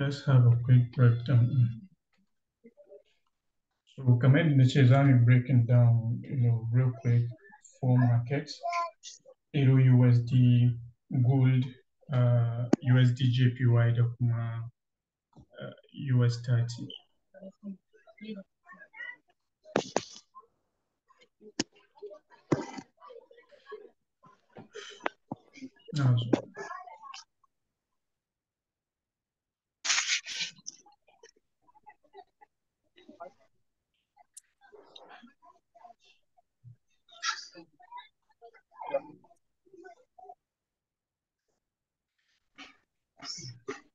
Let's have a quick breakdown. So comment in the chat, I'm breaking down, real quick, 4 markets: Euro USD, gold, USD JPY, US30. Now,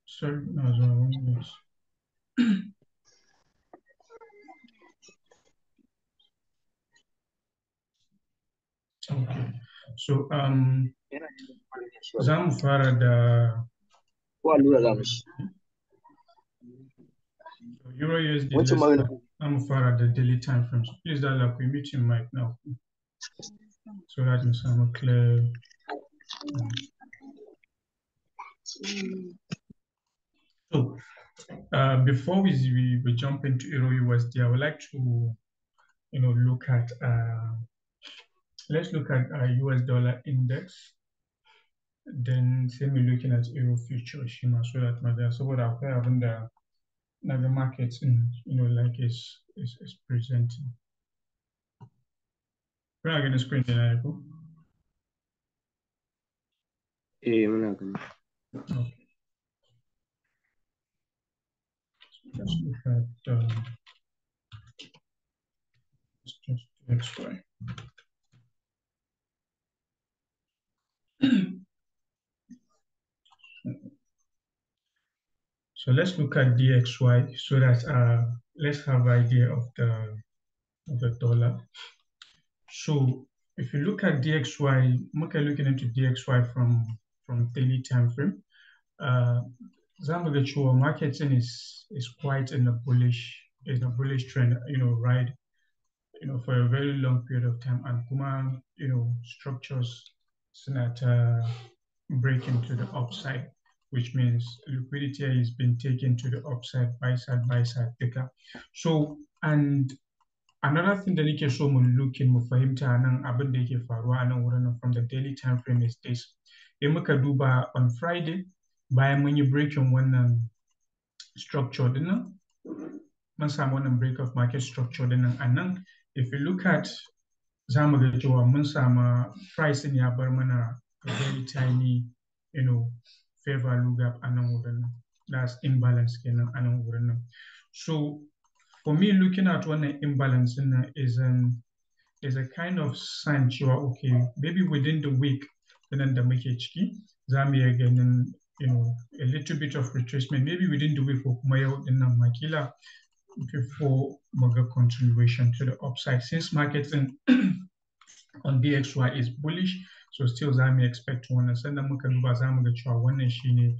sorry, no, okay. So za mu fara da Euro USD. I'm far the daily time frames. Please dial up. We meet in mic now, so that is some clear. So before we jump into Euro USD, I would like to look at let's look at US dollar index. Then same we looking at Euro future Shima, so that matter. So what I've having the markets in like is presenting. We're not gonna screen the okay. Let's look at just XY. So let's look at DXY so that let's have an idea of the dollar. So if you look at DXY, looking into DXY from daily time frame, Zamagachuo marketing is quite in a bullish trend, ride, for a very long period of time, and Kuma, structures not break into the upside, which means liquidity has been taken to the upside, buy side picker. So, and another thing that nake so mu looking mu fahimta nan abin da yake faruwa nan wurin from the daily time frame is this. In muka duba on Friday, bayan mun yi breaking wannan structure din nan, mun samu wannan break of market structure din nan, and nan if you look at zamu ga cewa mun samu price ya bar mana a very tiny, fair value gap a nan wurin nan. That's imbalance kenan a nan wurin nan. So for me, looking at one imbalance is a kind of sign cewa okay, maybe within the week then the muke ciki za mu iya ganin a little bit of retracement, maybe within the week ko kuma yau din nan makila before muga continuation to the upside, since markets on DXY is bullish, so still za mu expect wannan. Sannan muka duba za mu ga cewa wannan shine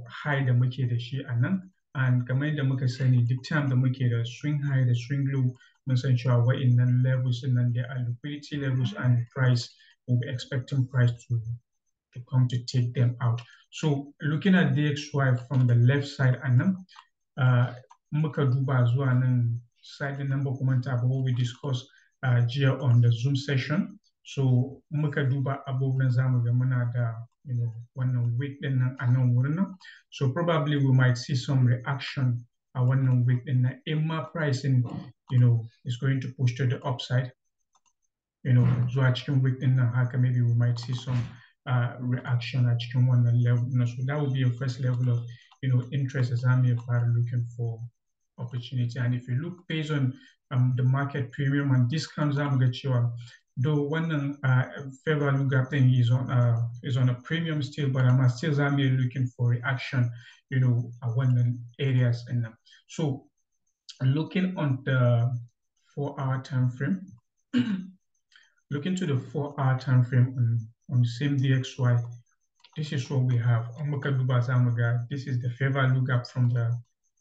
high da muke da shi a nan, and kamar yadda muka sani duk time da muke da swing high da swing low, mun san cewa wa'innan levels and then there are liquidity levels, and price will be expecting price to come to take them out. So looking at DXY from the left side and nan muka duba zuwa nan side number kumanta what we discussed jiya on the Zoom session. So muka duba above nan zamu ga muna da wannan week din nan a nan wurin nan. So probably we might see some reaction a wannan week din nan. Emma pricing is going to push to the upside. Zuwa cikin week din nan haka maybe we might see some reaction at cikin wannan level. So that would be a first level of interest as I'm looking for opportunity. And if you look based on the market premium and discounts, I'm get you though one fair value gap thing is on a premium still, but I'm still looking for reaction, at one areas in them. So looking on the 4-hour time frame, looking to the 4-hour time frame on the same DXY, this is what we have. This is the fair value gap from the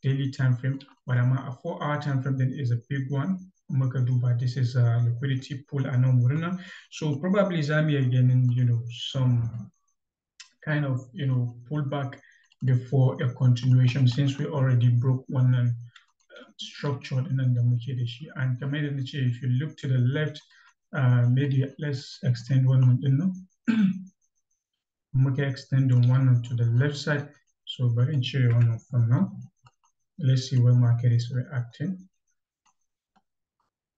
daily time frame, but a 4-hour time frame then is a big one. This is a liquidity pool. So probably Zambia again, some kind of pullback before a continuation since we already broke one and structured and the muke da shi. And kamar yadda nace, if you look to the left, maybe let's extend one more, muke extend one to the left side. So bari in cire one for now. Let's see where market is reacting.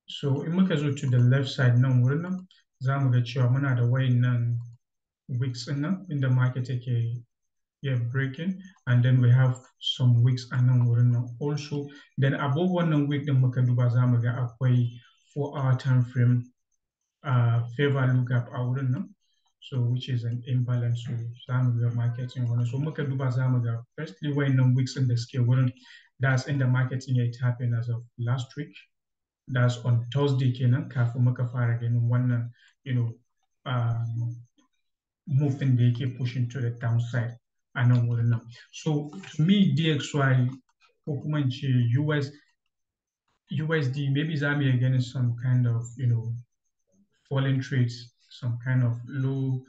So in muka zo to the left side nan wurin nan, za mu ga cewa muna da wayannan wicks in nan inda market yake breaking, and then we have some wicks a nan wurin nan also. Then above wannan wick din muka duba za mu ga akwai 4-hour time frame fair value gap a wurin nan, so which is an imbalance. So za mu ga market in wannan. So muka duba za mu ga firstly wayannan wicks in da suke wurin, that's in the market in it happened as of last week. That's on Thursday kenan kafin muka fara ganin wannan, move din da yake pushing to the downside a nan wurin nan. So to me DXY ko kuma in ce USD, maybe za mu iya ganin some kind of falling trades, some kind of low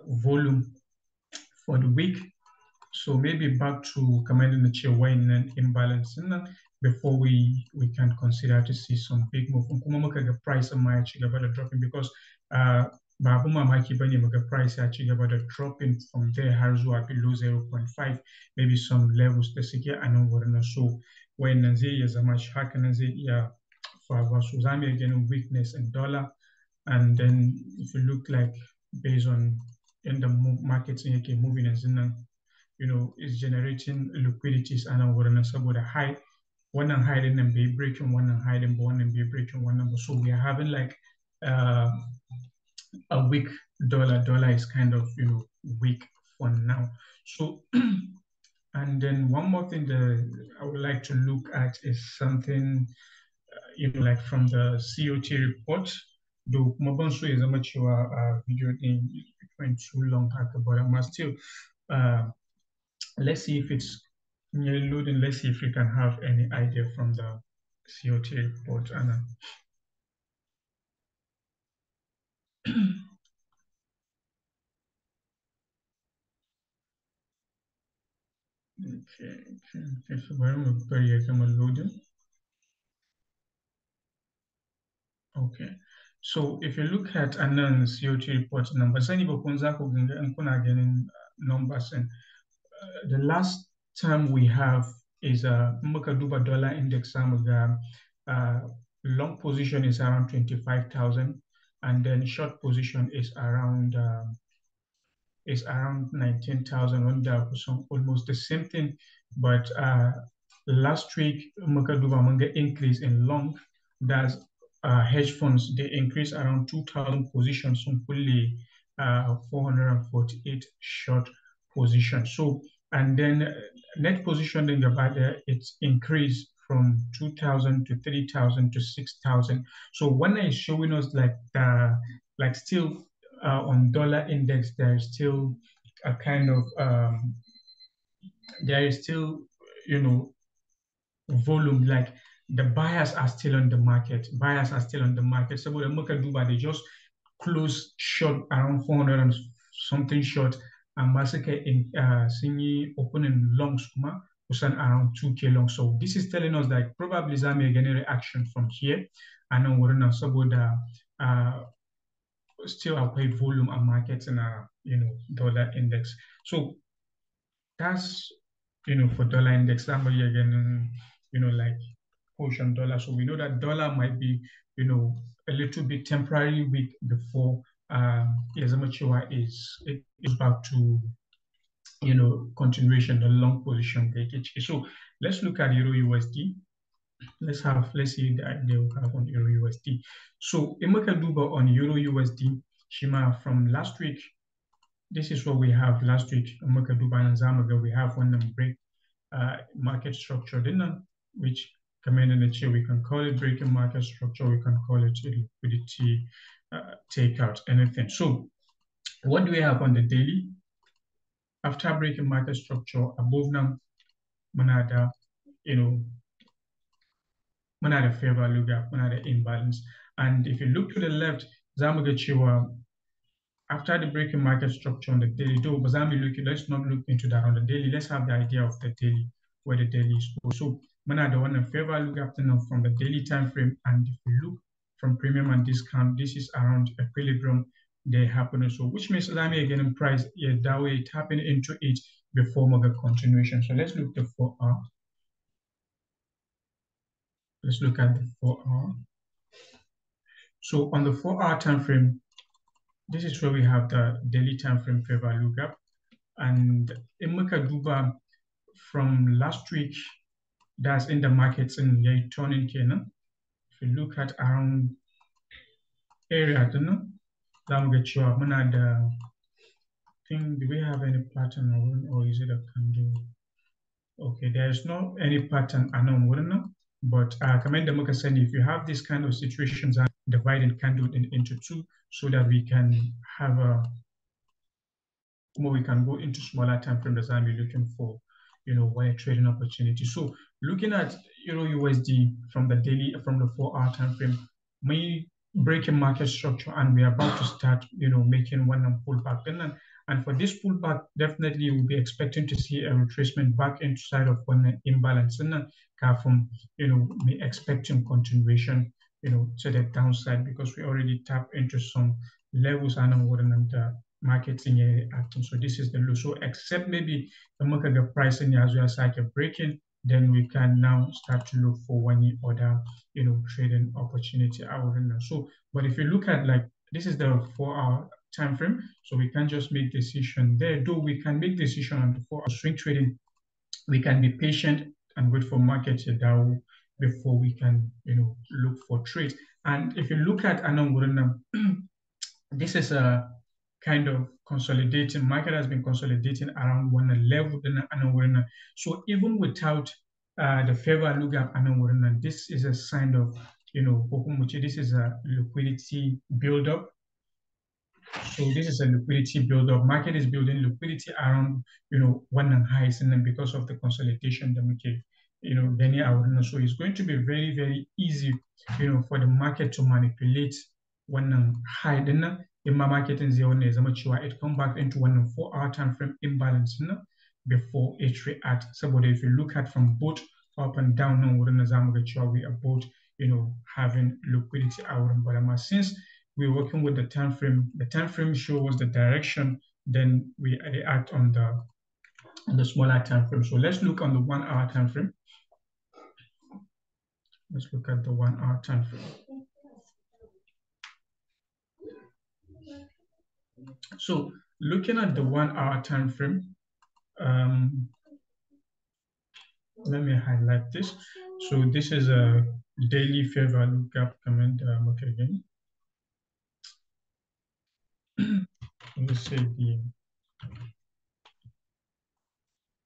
volume for the week. So maybe back to commanding the chair wine and imbalance before we can consider to see some big move. Kuma muka ga price ma ya about the dropping, because ba abu mamaki bane muga price ya ci gaba da dropping from there har zuwa below 0.5, maybe some levels da suke a nan wurin. So wayannan zai iya zama shi haka nan zai iya faruwa. So za mu iya ganin weakness in dollar, and then if you look like based on in the markets yake moving yanzu nan, is generating liquidities a nan wurin saboda high, wannan high din nan bai breaking wannan high din ba, wannan bai breaking wannan ba. So we are having like a weak dollar. Dollar is kind of weak for now. So and then one more thing that I would like to look at is something like from the COT report. Though Mobonso is a much video in went too long, but I must still let's see if it's loading. Let's see if we can have any idea from the COT report. Anna. Okay, so where am I loading? Okay, so if you look at Anan's COT report numbers, any getting numbers, and the last time we have is a Makaduba dollar index. Long position is around 25,000, and then short position is around 19,000. Almost the same thing, but last week Makaduba manga increase in long. That's hedge funds, they increase around 2,000 positions, from fully 448 short positions. So, and then net position in the buyer, it's increased from 2,000 to 3,000 to 6,000. So when it's showing us like still on dollar index, there's still a kind of there is still volume, like the buyers are still on the market. So with Dubai, they just close short around 400 and something short, and Massacre in Singi opening longs around 2K long. So this is telling us that probably Zambia getting reaction from here, and then we're not still a quite volume and markets in a dollar index. So that's for dollar index, somebody again like portion dollar. So we know that dollar might be a little bit temporarily weak before it is back to continuation, the long position. So let's look at Euro USD. Let's see the idea we have on Euro USD. So Imaka Duba on Euro USD, Shima from last week. This is what we have last week. Imaka Duba and Zamaga, we have one break market structure, which command in the chair, we can call it breaking market structure, we can call it liquidity takeout, anything. So what do we have on the daily? After breaking market structure, above now, manada, manada fair value gap, manada imbalance. And if you look to the left, Zamaga Chiwa, After the breaking market structure on the daily, though, but let's not look into that on the daily. Let's have the idea of the daily, where the daily is. So, when I don't want a fair value gap from the daily time frame, and if you look from premium and discount, this is around equilibrium they happen. So, which means let me again in price, yeah, that way it happened into it before market continuation. So let's look the 4 hour. Let's look at the 4 hour. So on the 4 hour time frame, this is where we have the daily time frame fair value gap. And in Makaduba from last week, that's in the markets in Yaiton in Kenya. If you look at around area, I don't know, that will get you up. The thing, do we have any pattern or is it a candle? Okay, there's no any pattern I know, but comment the market saying if you have this kind of situations, dividing candle into two so that we can have a more we can go into smaller time frame that I'm looking for, wire trading opportunity. So looking at Euro USD from the daily from the 4 hour time frame, we breaking market structure and we are about to start, making one pullback. And for this pullback, definitely we'll be expecting to see a retracement back inside of one imbalance. And from me expecting continuation, to the downside because we already tapped into some levels and marketing acting. So this is the low. So except maybe the market the pricing as well as like a breaking, then we can now start to look for any other trading opportunity. I wouldn't know. So, but if you look at like this is the 4 hour time frame, so we can just make decision there. Though we can make decision on the 4 hour swing trading, we can be patient and wait for market to down before we can look for trade. And if you look at Anong this is a kind of consolidating. Market has been consolidating around one level. So even without the fair value gap, this is a sign of this is a liquidity buildup. So this is a liquidity buildup. Market is building liquidity around one and highs, and then because of the consolidation, the market so it's going to be very very easy for the market to manipulate one high. Then in my market in zero is much it come back into 1 4 hour time frame imbalance before it react. So but if you look at from both up and down now we are both having liquidity out. But since we're working with the time frame shows the direction, then we react on the smaller time frame. So let's look on the 1 hour time frame. Let's look at the 1 hour time frame. So looking at the 1 hour time frame, let me highlight this. So this is a daily fair value gap comment. Okay, again. Let's say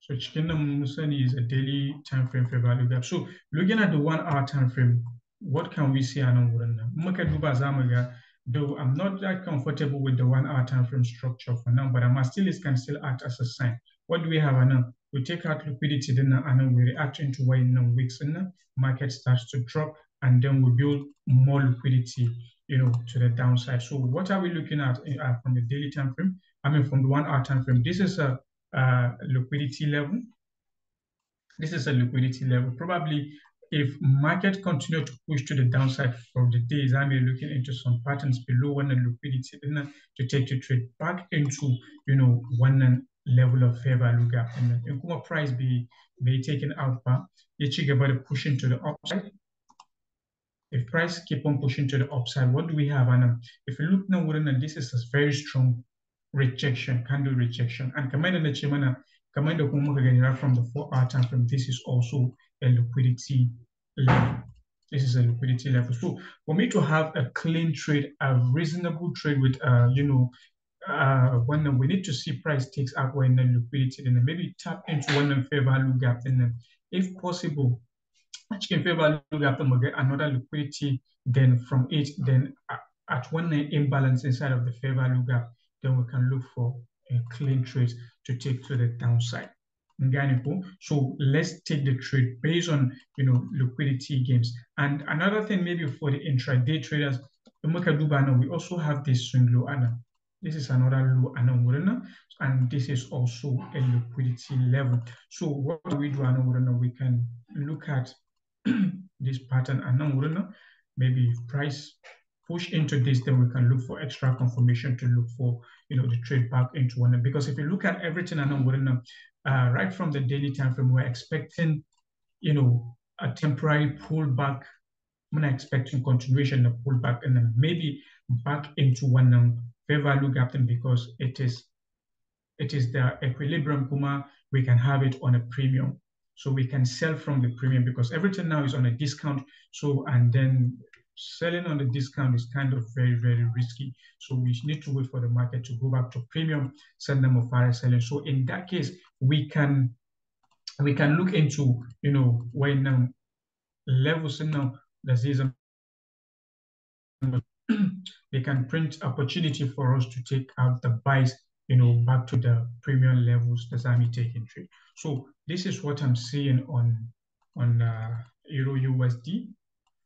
so chicken musani is a daily time frame fair value gap. So looking at the 1 hour time frame, what can we see? Though I'm not that comfortable with the 1 hour time frame structure for now, but it can still act as a sign. What do we have now? We take out liquidity, then we react into why in weeks and market starts to drop, and then we build more liquidity, to the downside. So what are we looking at from the daily time frame? From the 1 hour time frame. This is a liquidity level. This is a liquidity level. Probably if market continue to push to the downside for the days, I'm looking into some patterns below one liquidity to take the trade back into one level of fair value gap. And then price be taken out, it's about pushing to the upside. If price keep on pushing to the upside, what do we have? And if you look now, this is a very strong rejection, candle rejection. And command the chimana, command the from the 4 hour time frame. This is also a liquidity level. This is a liquidity level. So for me to have a clean trade, a reasonable trade with when we need to see price takes out when the liquidity, then maybe tap into one fair value gap, and then if possible, chicken fair value gap and get another liquidity, then from it, then at one imbalance inside of the fair value gap, then we can look for a clean trade to take to the downside. So let's take the trade based on liquidity gains. And another thing maybe for the intraday traders, we also have this swing low. This is another low and this is also a liquidity level. So what do we do? We can look at this pattern maybe if price push into this, then we can look for extra confirmation to look for the trade back into one. Because if you look at everything right from the daily time frame, we're expecting a temporary pullback. I'm not expecting continuation of pullback and then maybe back into one fair value gap then because it is the equilibrium kuma. We can have it on a premium, so we can sell from the premium because everything now is on a discount. So and then selling on the discount is kind of very, very risky. So we need to wait for the market to go back to premium, sell them of fire selling. So in that case, we can look into when levels now the season they can print opportunity for us to take out the buys, back to the premium levels that I'm taking trade. So this is what I'm seeing on Euro USD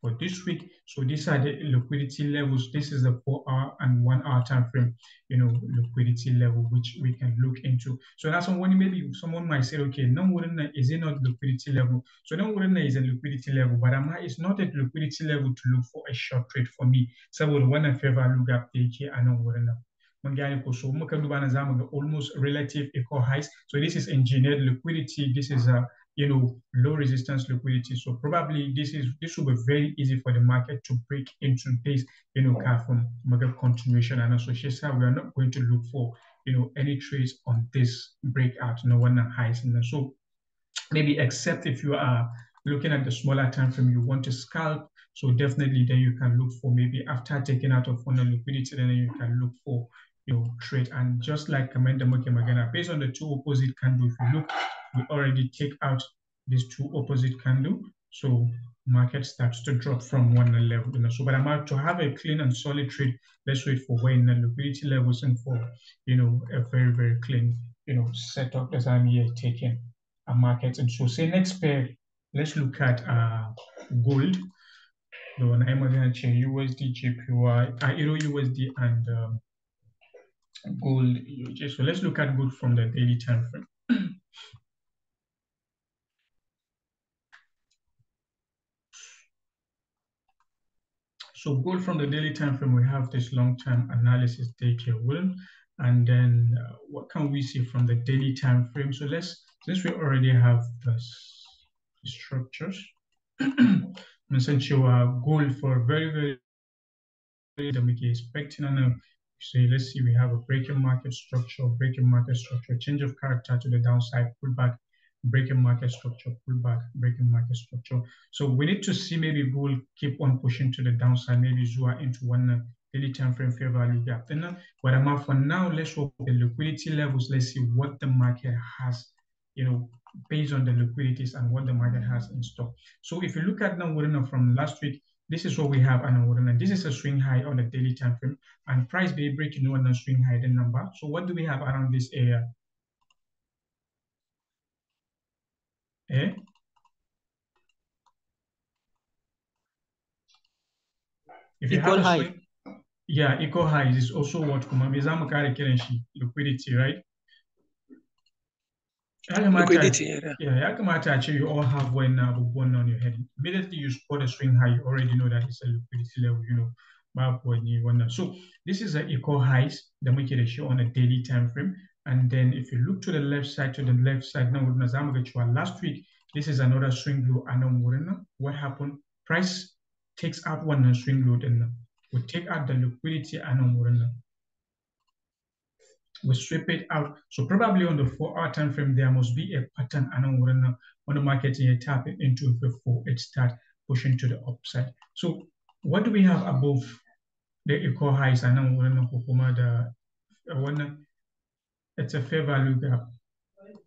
for this week. So these are the liquidity levels. This is the 4-hour and 1-hour time frame, liquidity level, which we can look into. So that's when maybe someone might say, okay, no, is it not liquidity level? So no, is a liquidity level, but it's not a liquidity level to look for a short trade for me. So when I favor look up here, I know so almost relative equal highs. So this is engineered liquidity. This is a low resistance liquidity. So probably this will be very easy for the market to break into this, from market continuation. And also she said we are not going to look for any trades on this breakout, no one highs. And so maybe except if you are looking at the smaller time frame, you want to scalp. So definitely then you can look for maybe after taking out of funnel liquidity, then you can look for trade. And just like Amanda Mokemagana, based on the two opposite candles, if you look, we already take out these two opposite candle. So market starts to drop from one level. So but I'm out to have a clean and solid trade. Let's wait for when the liquidity levels and for a very, very clean setup as I'm here taking a market. And so say next pair, let's look at gold. The one I'm going to USD, JPY, Euro USD, and gold. So let's look at gold from the daily time frame. So gold from the daily time frame, we have this long-term analysis take here, and then what can we see from the daily time frame? So since we already have the structures, essentially gold for very, very that we can expecting and so let's see, we have a breaking market structure, change of character to the downside, pullback, breaking market structure, pullback, breaking market structure. So we need to see maybe gold keep on pushing to the downside, maybe Zua into one daily time frame fair value gap. Then, but for now, let's hope the liquidity levels. Let's see what the market has, based on the liquidities and what the market has in stock. So if you look at now, from last week, this is what we have, and this is a swing high on the daily time frame, and price be breaking one swing high the number. So what do we have around this area? Eh? If you have Equal a high. swing, yeah, equal highs is also what liquidity, right? Liquidity, yeah. Actually, you all have one on your head. Immediately you spot a swing high, you already know that it's a liquidity level, when you want to. So this is an equal highs, the market show on a daily time frame. And then if you look to the left side, now last week, this is another swing low. And what happened? Price takes out one swing low, then we take out the liquidity and we sweep it out. So probably on the 4-hour time frame, there must be a pattern on the market you tap it into before it start pushing to the upside. So what do we have above the equal highs? And it's a fair value gap,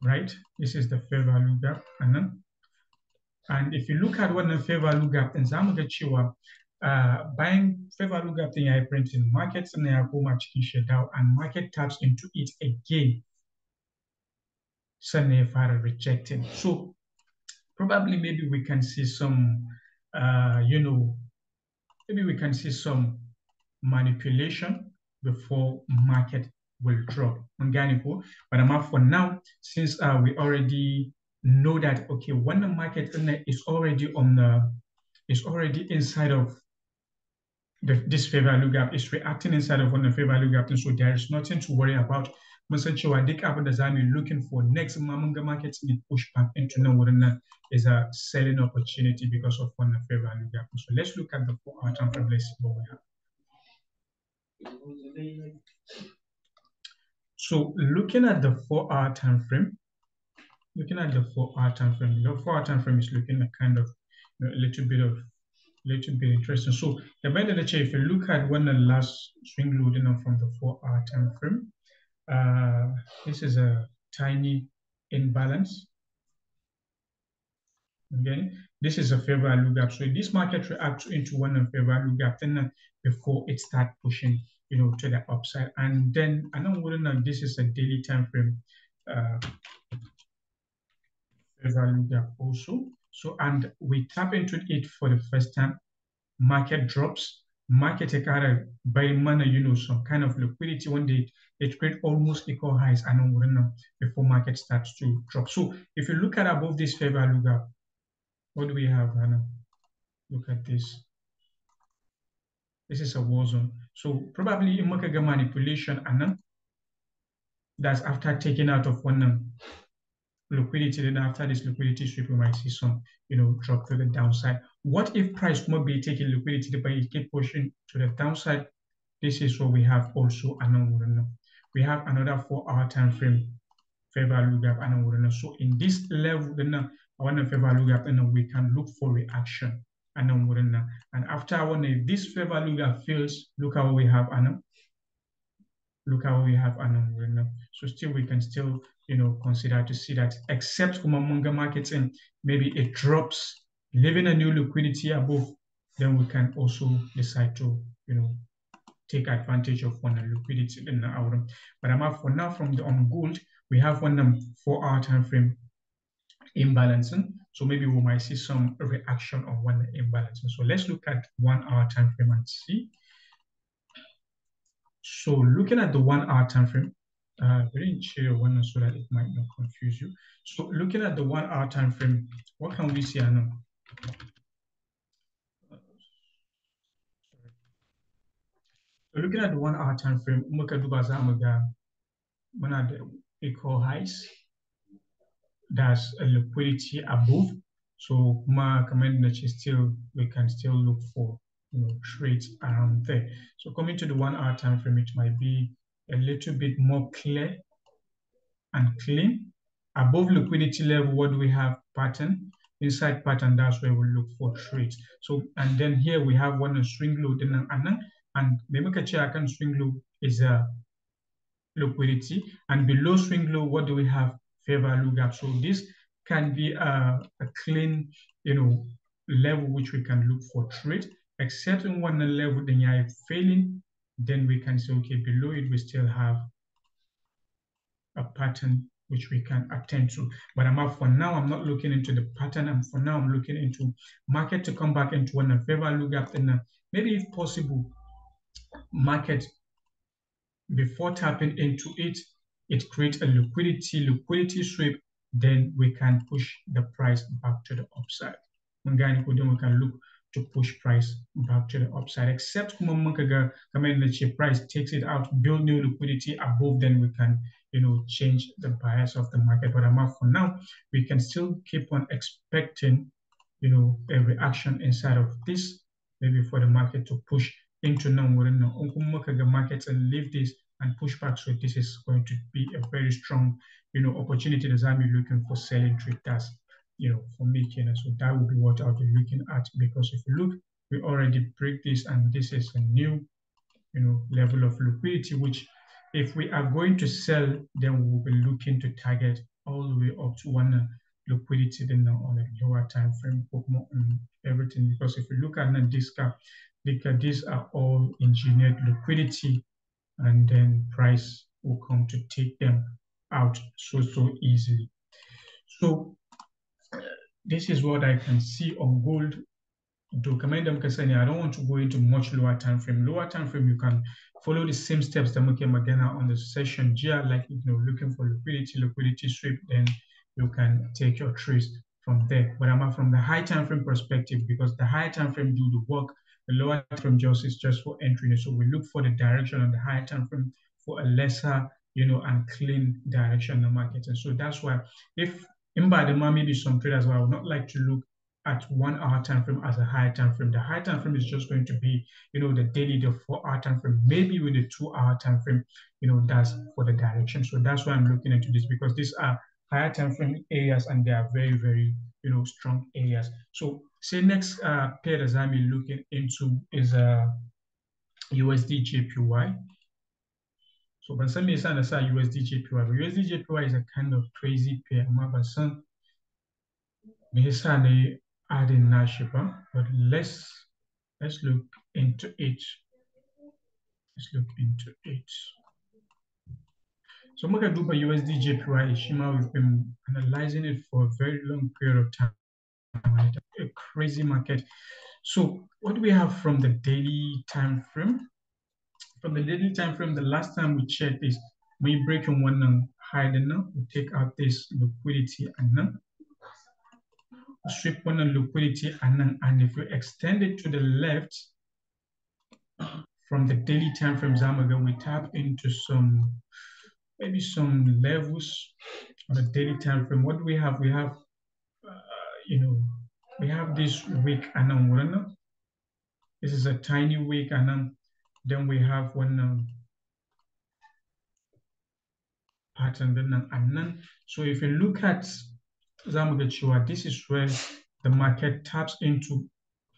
right? This is the fair value gap. And if you look at what the fair value gap, then I'm going to buying fair value gap thing I print in markets and I go much down and market taps into it again. Suddenly far rejecting. So probably maybe we can see some, maybe we can see some manipulation before market will drop. But for now, since we already know that okay, when the market is already on the is already inside of this fair value gap, is reacting inside of one fair value gap, and so there is nothing to worry about. Musancewa duk abin da zamu looking for next Mamunga market need push back into now is a selling opportunity because of one fair value gap. So let's look at the 4-hour time frame. Let's see what we have. So looking at the 4-hour time frame, the 4-hour time frame is looking at kind of a little bit interesting. So the better the if you look at when the last swing low from the 4-hour time frame, this is a tiny imbalance. Okay, this is a fair value gap. So this market reacts into one fair value gap, then before it start pushing, to the upside. And then I know this is a daily time frame fair value gap also. So and we tap into it for the first time. Market drops. Market take out a by manner, some kind of liquidity when they create almost equal highs and before market starts to drop. So if you look at above this fair value gap, what do we have, Hannah? Look at this. This is a war zone. So probably in market manipulation, and that's after taking out of one liquidity. Then after this liquidity sweep, we might see some, drop to the downside. What if price might be taking liquidity, but it keep pushing to the downside? This is what we have also. We have another 4-hour time frame fair value gap, and so in this level, then I want a fair value gap, and we can look for reaction. And after when this fair value gap fails, look how we have so still we can still consider to see that except for Mamunga markets and maybe it drops, leaving a new liquidity above, then we can also decide to take advantage of one liquidity in our. But for now from the on gold, we have one 4-hour time frame imbalancing. So maybe we might see some reaction on one imbalancing. So let's look at 1-hour time frame and see. So looking at the 1-hour time frame, we didn't share one so that it might not confuse you. So looking at the 1-hour time frame, what can we see now? So looking at the 1-hour time frame, one of the equal highs, that's a liquidity above. So still we can still look for trades around there. So coming to the 1-hour time frame, it might be a little bit more clear and clean. Above liquidity level, what do we have? Pattern. Inside pattern, that's where we look for trades. So and then here we have one swing low, and the swing low is a liquidity, and below swing low, what do we have? Fair value gap. So this can be a clean, level which we can look for trade. Except in one level, then you are failing, then we can say, okay, below it, we still have a pattern which we can attend to. But for now, I'm not looking into the pattern. And for now, I'm looking into market to come back into one fair value gap. And maybe if possible, market before tapping into it, it creates a liquidity sweep, then we can push the price back to the upside. We can look to push price back to the upside, except when the price takes it out, build new liquidity above, then we can change the bias of the market. But for now, we can still keep on expecting a reaction inside of this, maybe for the market to push into the markets and leave this and push back. So this is going to be a very strong opportunity that I'm looking for selling traders for making. So that would be what I'll be looking at, because if you look, we already break this, and this is a new level of liquidity, which if we are going to sell, then we'll be looking to target all the way up to one liquidity then on a lower time frame for everything. Because if you look at these are all engineered liquidity, and then price will come to take them out so easily. So this is what I can see on gold. do kamar yadda muka sani, I don't want to go into much lower time frame. Lower time frame, you can follow the same steps that muke magana on the session GR, like looking for liquidity sweep, then you can take your trades from there. But I'm from the high time frame perspective, because the high time frame do the work, the lower time frame just is just for entry. So we look for the direction on the high time frame for a lesser, and clean direction in the market. And so that's why, if in by the maybe some traders, I would not like to look at 1 hour time frame as a high time frame. The high time frame is just going to be, the daily, the 4 hour time frame, maybe with the 2 hour time frame, that's for the direction. So that's why I'm looking into this, because these are higher time frame areas and they are very, very, strong areas. So say next pair that I'm looking into is USD JPY. So ban san me yasa na sa USD JPY, but USD JPY is a kind of crazy pair, amma ban san me yasa ne adding nashi ba, but let's look into it. Let's look into it. So muka duba USD JPY, Shima, we've been analyzing it for a very long period of time. A crazy market. So what do we have from the daily time frame? From the daily time frame, the last time we checked is we break in one high, then we take out this liquidity and then sweep one liquidity and if we extend it to the left from the daily time frame, Zamaga, we tap into maybe some levels on the daily time frame. What do we have? We have, we have this wick and then this is a tiny wick, and then we have one pattern, and then so if you look at Zamugachua, this is where the market taps into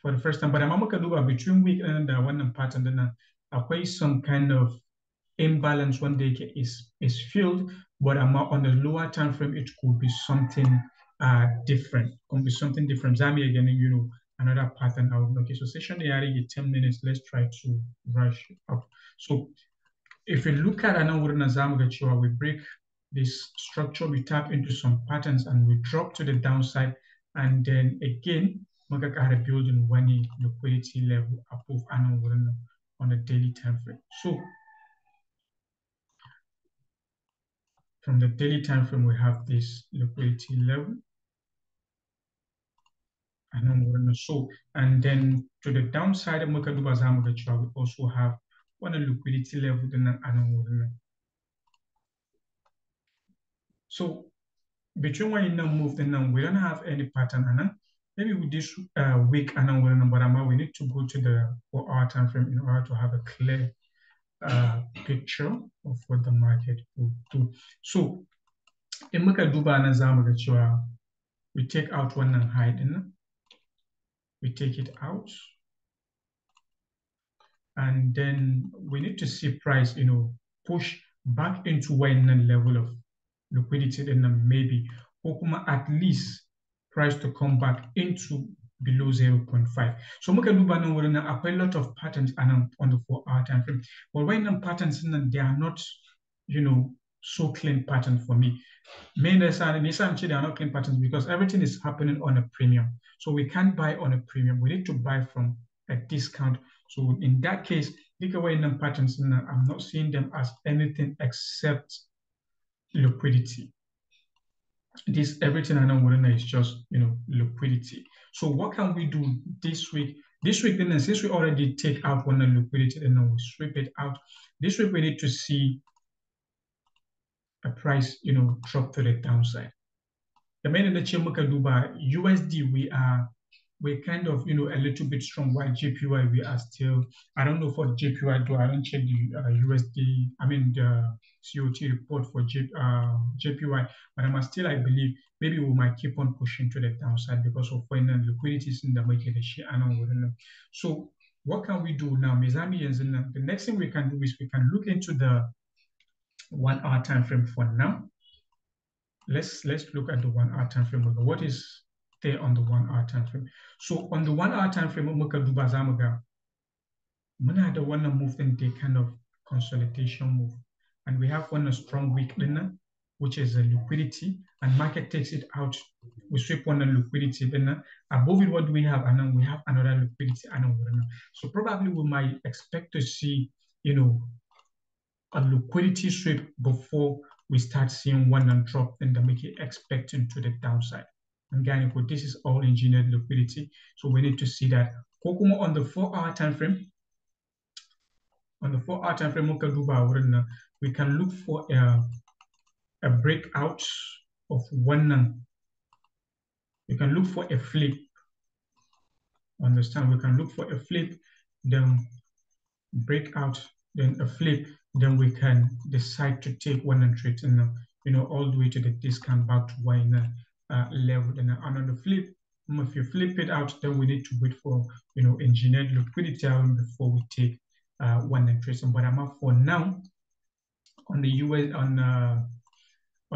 for the first time. But I'm between week and the one pattern, then acquire some kind of imbalance one day is filled, but on the lower time frame, it could be something different. Could be something different. Zami again, another pattern out. Okay, so session area 10 minutes. Let's try to rush up. So if you look at another Zami, we break this structure, we tap into some patterns and we drop to the downside, and then again, Magaka building one liquidity level above on a daily time frame. So from the daily time frame, we have this liquidity level. And then to the downside, we also have one liquidity level. So between when you move, then we don't have any pattern. And maybe with this week, but we need to go to the 4 hour time frame in order to have a clear picture of what the market will do. So in Duba we take out one and hide in. We take it out. And then we need to see price, push back into one level of liquidity, then maybe at least price to come back into below 0.5. So we can do a lot of patterns on the 4 hour time frame. But when patterns they are not, so clean pattern for me. Mainly, they are not clean patterns because everything is happening on a premium. So we can't buy on a premium. We need to buy from a discount. So in that case, look away in patterns, I'm not seeing them as anything except liquidity. This everything I know is just liquidity. So what can we do this week? This week, then since we already take out one liquidity, then we sweep it out. This week we need to see a price, drop to the downside. The main in the Chimuka Dubai USD, we're kind of a little bit strong. While JPY we are still, I don't know for JPY though. I don't check the USD. I mean the COT report for JPY, but I'm still, I believe maybe we might keep on pushing to the downside because of when liquidities in the market. So what can we do now, Mizami? The next thing we can do is we can look into the 1 hour time frame for now. Let's look at the 1 hour time frame. What is there on the 1 hour time frame? So on the 1 hour time frame, muka duba zamaga muna da wannan move din, they kind of consolidation move, and we have one strong week dinner which is a liquidity, and market takes it out. We sweep one on liquidity, then above it, what do we have? And then we have another liquidity, and so probably we might expect to see, a liquidity sweep before we start seeing one and drop, and then make it expecting to the downside. And again, this is all engineered liquidity, so we need to see that. Kokuma on the 4-hour time frame. On the 4-hour time frame, we can look for a breakout of one. We can look for a flip. Understand? We can look for a flip, then breakout, then a flip, then we can decide to take one and trade, all the way to the discount back to one level. And on the flip, if you flip it out, then we need to wait for engineered liquidity before we take one and trade. But I'm up for now on the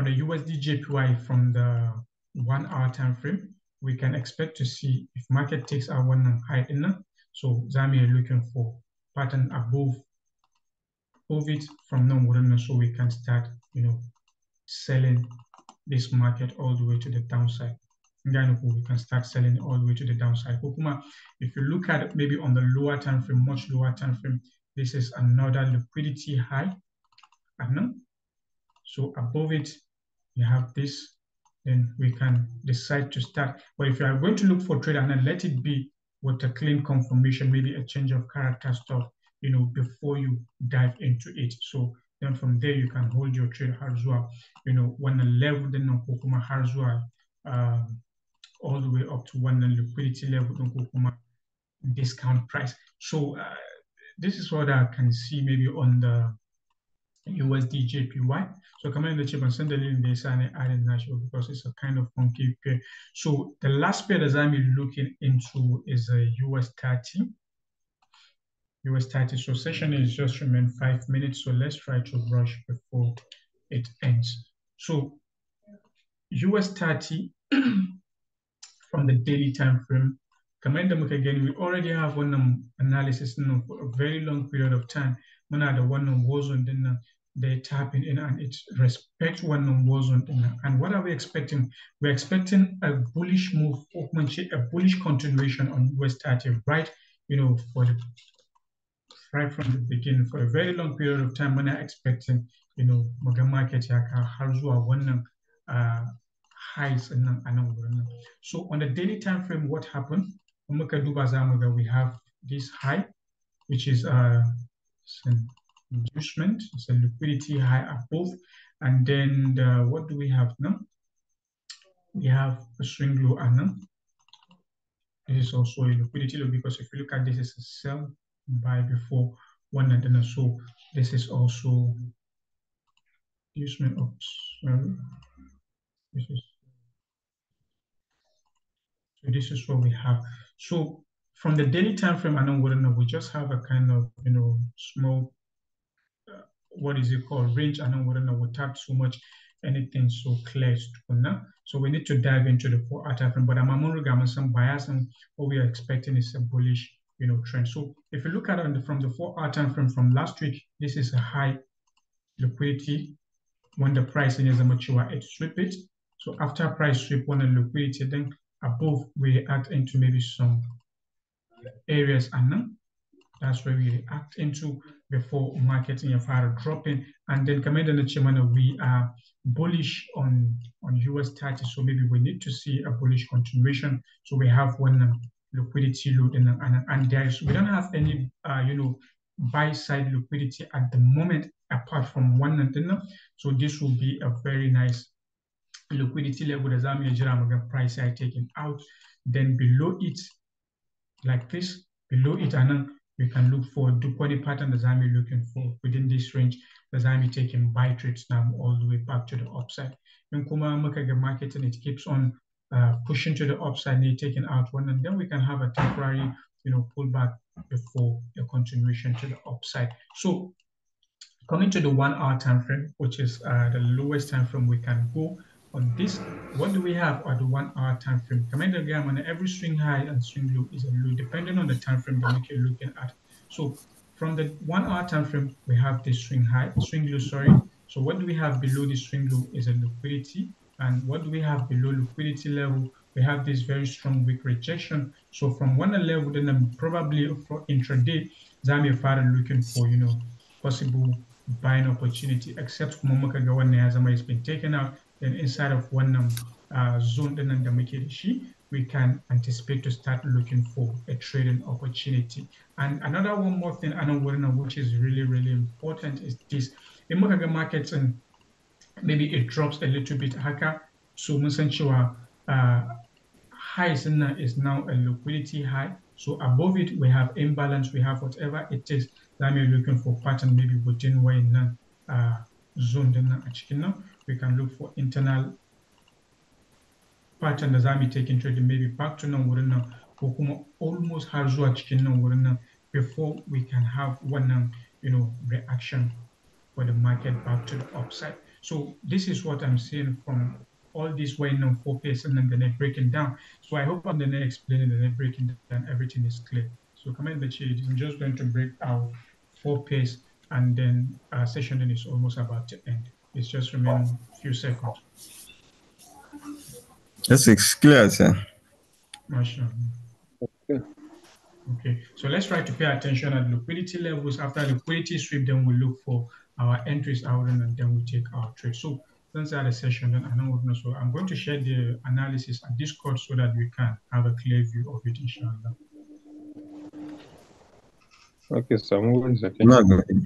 the USD JPY from the 1-hour time frame. We can expect to see if market takes our one high in. So Zami are looking for pattern above it from now, so we can start selling this market all the way to the downside. We can start selling all the way to the downside. If you look at it, maybe on the lower time frame, much lower time frame, this is another liquidity high. So above it, you have this, then we can decide to start. But if you are going to look for trade, and then let it be with a clean confirmation, maybe a change of character stuff, before you dive into it. So then from there, you can hold your trade Harzua, when the level, then Kokuma Harzua, all the way up to one liquidity level, Kokuma discount price. So this is what I can see maybe on the USD JPY. So come in the chip and send the link this and add in natural, because it's a kind of funky pair. So the last pair that I'm looking into is a US30. US30. So session is just remain 5 minutes. So let's try to rush before it ends. So US30 from the daily time frame. Comment them again. We already have one analysis for a very long period of time. When the one was on, then they tapping in and it respect one was on. And what are we expecting? We're expecting a bullish move, a bullish continuation on US30, right? For the right from the beginning, for a very long period of time. When I expecting, Maga market Harzua one highs and so on the daily time frame, what happened? We have this high, which is an inducement, it's a liquidity high above, and then what do we have now? We have a swing low, and this is also a liquidity low, because if you look at this, it's a sell buy before one, and then so this is also inducement of this is what we have. So from the daily time frame, I know we just have a kind of small what is it called range. I know we tap so much anything so clear now. So we need to dive into the 4-hour time frame. But I'm on some bias, and what we are expecting is a bullish trend. So if you look at it from the 4-hour time frame from last week, this is a high liquidity. When the pricing is a mature, it sweep it. So after price sweep on the liquidity, then above we react into maybe some areas, and then that's where we react into before marketing your fire dropping. And then coming in the chairman, we are bullish on US30. So maybe we need to see a bullish continuation. So we have one liquidity load, and there's we don't have any buy side liquidity at the moment apart from one antenna. So this will be a very nice liquidity level. As I'm price I taken out, then below it like this, below it, and then we can look for Duquani pattern that I'm looking for within this range. That I'm taking buy trades now all the way back to the upside. In Kuma market, and it keeps on pushing to the upside, and taking out one, and then we can have a temporary pullback before a continuation to the upside. So coming to the 1-hour time frame, which is the lowest time frame we can go on this, what do we have at the 1-hour time frame? Comment again on every swing high and swing low is a low, depending on the time frame that you're looking at. So from the 1-hour time frame, we have this swing high, swing low, sorry, So what do we have below the swing low is a liquidity. And what do we have below liquidity level? We have this very strong weak rejection. So from one level, then I'm probably for intraday, Zami far looking for, possible buying opportunity, except kuma muka ga wannan ya zama has been taken out, then inside of wannan zone din da muke da shi, we can anticipate to start looking for a trading opportunity. And another one more thing, which is really, really important is this. In muka ga markets and maybe it drops a little bit haka, so mun san cewa highs is now a liquidity high. So above it, we have imbalance, we have whatever it is that we're looking for pattern, maybe within wayannan zone din nan a cikin nan. We can look for internal pattern da za mu take trade maybe back to nan wurin nan ko kuma almost har zuwa cikin nan wurin nan before we can have wannan reaction for the market back to the upside. So this is what I'm seeing from all these way known 4 pairs and then the net breaking down. So I hope I'm the net explaining the net breaking down, everything is clear. So come in the shade. I'm just going to break our 4 pairs and then our session then is almost about to end. It's just remaining a few seconds. That's clear, sir. Mashallah. Okay, so let's try to pay attention at liquidity levels. After liquidity sweep, then we'll look for our entries out and then we take our trade. So since that session, then I know so I'm going to share the analysis at Discord so that we can have a clear view of it, inshallah. Okay, so I'm going to Not good.